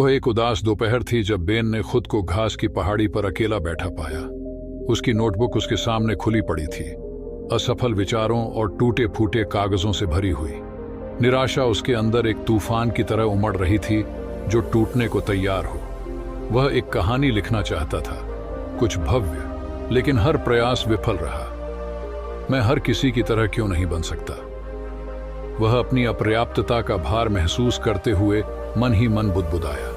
वह एक उदास दोपहर थी जब बेन ने खुद को घास की पहाड़ी पर अकेला बैठा पाया। उसकी नोटबुक उसके सामने खुली पड़ी थी, असफल विचारों और टूटे फूटे कागजों से भरी हुई। निराशा उसके अंदर एक तूफान की तरह उमड़ रही थी जो टूटने को तैयार हो। वह एक कहानी लिखना चाहता था, कुछ भव्य, लेकिन हर प्रयास विफल रहा। मैं हर किसी की तरह क्यों नहीं बन सकता? वह अपनी अपर्याप्तता का भार महसूस करते हुए मन ही मन बुदबुदाया।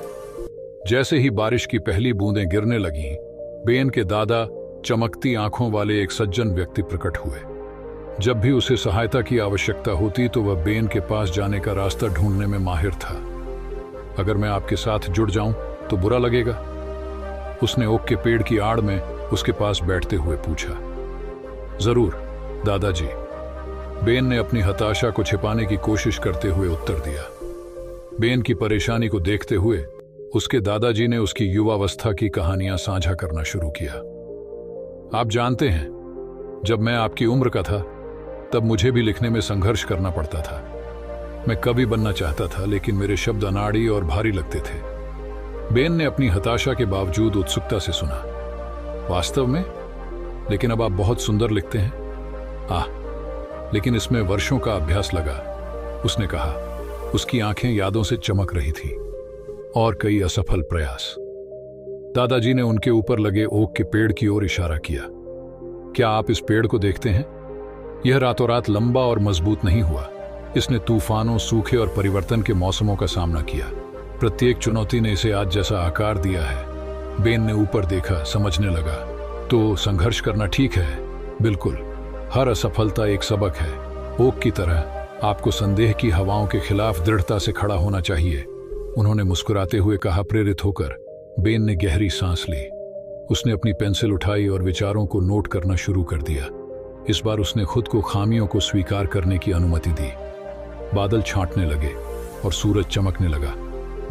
जैसे ही बारिश की पहली बूंदें गिरने लगीं, बेन के दादा चमकती आंखों वाले एक सज्जन व्यक्ति प्रकट हुए। जब भी उसे सहायता की आवश्यकता होती तो वह बेन के पास जाने का रास्ता ढूंढने में माहिर था। अगर मैं आपके साथ जुड़ जाऊं तो बुरा लगेगा? उसने ओक के पेड़ की आड़ में उसके पास बैठते हुए पूछा। जरूर दादाजी, बेन ने अपनी हताशा को छिपाने की कोशिश करते हुए उत्तर दिया। बेन की परेशानी को देखते हुए उसके दादाजी ने उसकी युवावस्था की कहानियां साझा करना शुरू किया। आप जानते हैं, जब मैं आपकी उम्र का था तब मुझे भी लिखने में संघर्ष करना पड़ता था। मैं कवि बनना चाहता था, लेकिन मेरे शब्द अनाड़ी और भारी लगते थे। बेन ने अपनी हताशा के बावजूद उत्सुकता से सुना। वास्तव में? लेकिन अब आप बहुत सुंदर लिखते हैं। लेकिन इसमें वर्षों का अभ्यास लगा, उसने कहा। उसकी आंखें यादों से चमक रही थी। और कई असफल प्रयास। दादाजी ने उनके ऊपर लगे ओक के पेड़ की ओर इशारा किया। क्या आप इस पेड़ को देखते हैं? यह रातों रात लंबा और मजबूत नहीं हुआ। इसने तूफानों, सूखे और परिवर्तन के मौसमों का सामना किया। प्रत्येक चुनौती ने इसे आज जैसा आकार दिया है। बेन ने ऊपर देखा, समझने लगा। तो संघर्ष करना ठीक है, बिल्कुल। हर असफलता एक सबक है। ओक की तरह आपको संदेह की हवाओं के खिलाफ दृढ़ता से खड़ा होना चाहिए, उन्होंने मुस्कुराते हुए कहा। प्रेरित होकर बेन ने गहरी सांस ली। उसने अपनी पेंसिल उठाई और विचारों को नोट करना शुरू कर दिया। इस बार उसने खुद को खामियों को स्वीकार करने की अनुमति दी। बादल छांटने लगे और सूरज चमकने लगा,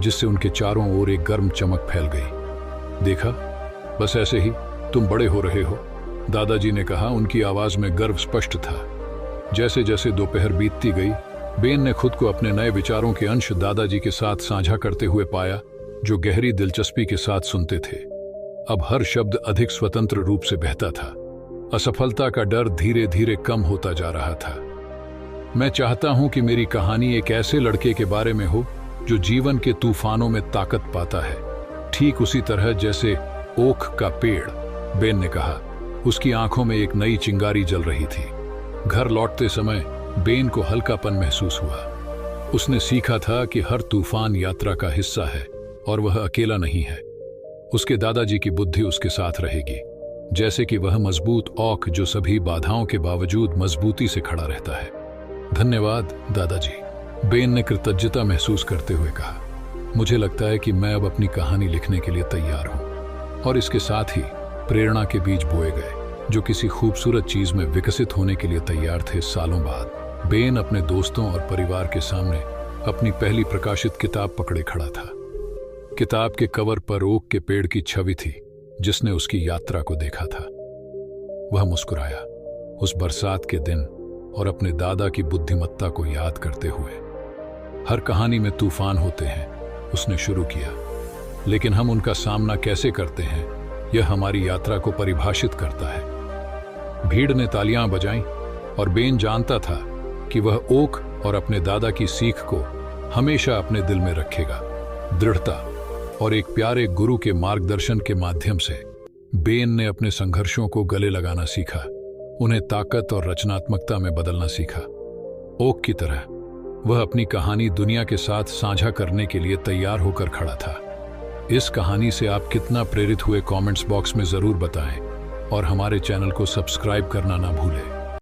जिससे उनके चारों ओर एक गर्म चमक फैल गई। देखा, बस ऐसे ही तुम बड़े हो रहे हो, दादाजी ने कहा। उनकी आवाज में गर्व स्पष्ट था। जैसे जैसे दोपहर बीतती गई, बेन ने खुद को अपने नए विचारों के अंश दादाजी के साथ साझा करते हुए पाया, जो गहरी दिलचस्पी के साथ सुनते थे। अब हर शब्द अधिक स्वतंत्र रूप से बहता था। असफलता का डर धीरे धीरे कम होता जा रहा था। मैं चाहता हूं कि मेरी कहानी एक ऐसे लड़के के बारे में हो जो जीवन के तूफानों में ताकत पाता है, ठीक उसी तरह जैसे ओक का पेड़, बेन ने कहा। उसकी आंखों में एक नई चिंगारी जल रही थी। घर लौटते समय बेन को हल्कापन महसूस हुआ। उसने सीखा था कि हर तूफान यात्रा का हिस्सा है और वह अकेला नहीं है। उसके दादाजी की बुद्धि उसके साथ रहेगी, जैसे कि वह मजबूत ओक जो सभी बाधाओं के बावजूद मजबूती से खड़ा रहता है। धन्यवाद दादाजी, बेन ने कृतज्ञता महसूस करते हुए कहा। मुझे लगता है कि मैं अब अपनी कहानी लिखने के लिए तैयार हूं। और इसके साथ ही प्रेरणा के बीज बोए गए, जो किसी खूबसूरत चीज में विकसित होने के लिए तैयार थे। सालों बाद बेन अपने दोस्तों और परिवार के सामने अपनी पहली प्रकाशित किताब पकड़े खड़ा था। किताब के कवर पर ओक के पेड़ की छवि थी, जिसने उसकी यात्रा को देखा था। वह मुस्कुराया, उस बरसात के दिन और अपने दादा की बुद्धिमत्ता को याद करते हुए। हर कहानी में तूफान होते हैं, उसने शुरू किया, लेकिन हम उनका सामना कैसे करते हैं, यह हमारी यात्रा को परिभाषित करता है। भीड़ ने तालियां बजाईं और बेन जानता था कि वह ओक और अपने दादा की सीख को हमेशा अपने दिल में रखेगा। दृढ़ता और एक प्यारे गुरु के मार्गदर्शन के माध्यम से बेन ने अपने संघर्षों को गले लगाना सीखा, उन्हें ताकत और रचनात्मकता में बदलना सीखा। ओक की तरह वह अपनी कहानी दुनिया के साथ साझा करने के लिए तैयार होकर खड़ा था। इस कहानी से आप कितना प्रेरित हुए कमेंट्स बॉक्स में जरूर बताएं और हमारे चैनल को सब्सक्राइब करना ना भूलें।